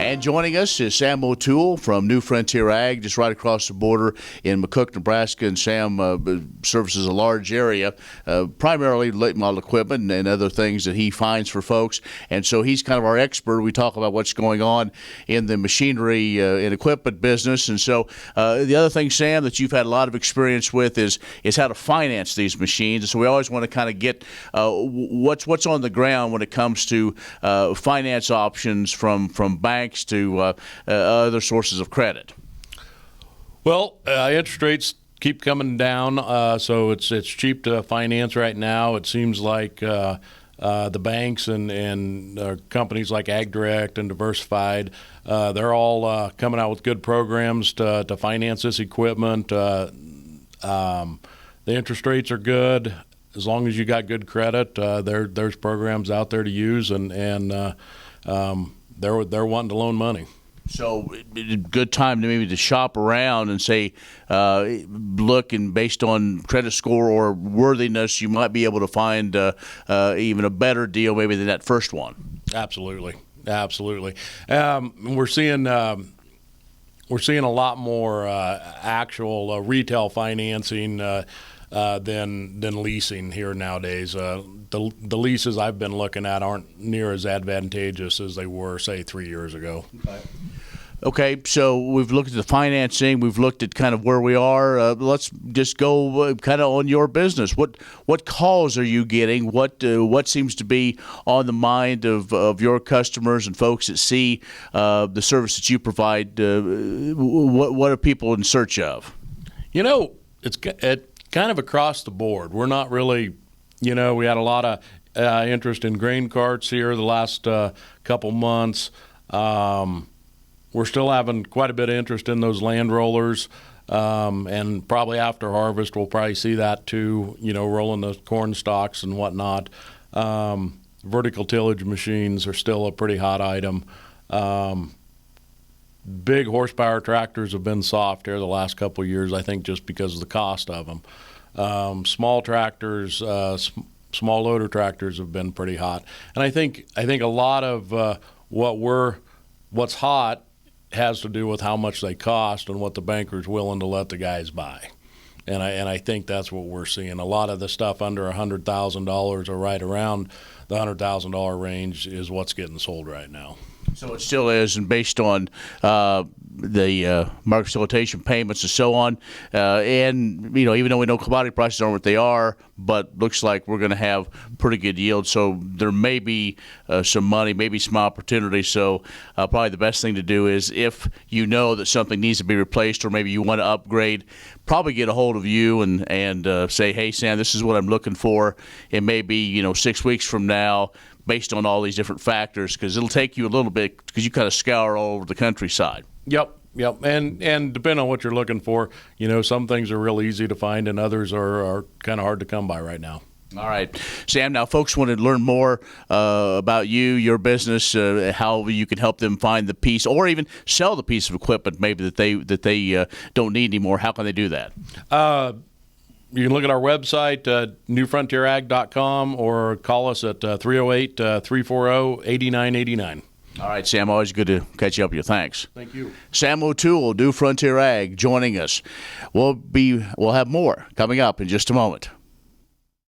And joining us is Sam O'Toole from New Frontier Ag, just right across the border in McCook, Nebraska. And Sam services a large area, primarily late model equipment and other things that he finds for folks. And so he's kind of our expert. We talk about what's going on in the machinery and equipment business. And so the other thing, Sam, that you've had a lot of experience with is how to finance these machines. And so we always want to kind of get what's on the ground when it comes to finance options from banks to other sources of credit. Well, interest rates keep coming down, so it's cheap to finance right now. It seems like the banks and companies like AgDirect and Diversified, they're all coming out with good programs to finance this equipment. The interest rates are good. As long as you got good credit, there's programs out there to use, and they're wanting to loan money. So, good time to maybe to shop around and say, look, and based on credit score or worthiness, you might be able to find even a better deal maybe than that first one. Absolutely. We're seeing a lot more actual retail financing than leasing here nowadays. The leases I've been looking at aren't near as advantageous as they were, say, 3 years ago. Okay, so we've looked at the financing. We've looked at kind of where we are. Let's just go kind of on your business. What calls are you getting? What seems to be on the mind of your customers and folks that see the service that you provide? What are people in search of? It's kind of across the board. We're not really, we had a lot of interest in grain carts here the last couple months. We're still having quite a bit of interest in those land rollers, and probably after harvest we'll probably see that too, rolling the corn stalks and whatnot. Vertical tillage machines are still a pretty hot item. Big horsepower tractors have been soft here the last couple of years, I think just because of the cost of them. Small tractors, small loader tractors have been pretty hot. And I think a lot of what's hot has to do with how much they cost and what the banker's willing to let the guys buy. And I think that's what we're seeing. A lot of the stuff under $100,000 or right around the $100,000 range is what's getting sold right now. So it still is, and based on the market facilitation payments and so on, and even though we know commodity prices aren't what they are, but looks like we're going to have pretty good yield. So there may be some money, maybe some opportunity. So probably the best thing to do is, if you know that something needs to be replaced or maybe you want to upgrade, probably get a hold of you and say, hey, Sam, this is what I'm looking for. It may be 6 weeks from now, based on all these different factors, because it'll take you a little bit, because you kind of scour all over the countryside. Yep. And depending on what you're looking for, some things are real easy to find and others are kind of hard to come by right now. All right. Sam, now folks want to learn more about you, your business, how you can help them find the piece or even sell the piece of equipment maybe that they don't need anymore. How can they do that? You can look at our website, newfrontierag.com, or call us at 308-340-8989. All right, Sam, always good to catch up with you. Thanks. Thank you. Sam O'Toole, New Frontier Ag, joining us. We'll have more coming up in just a moment.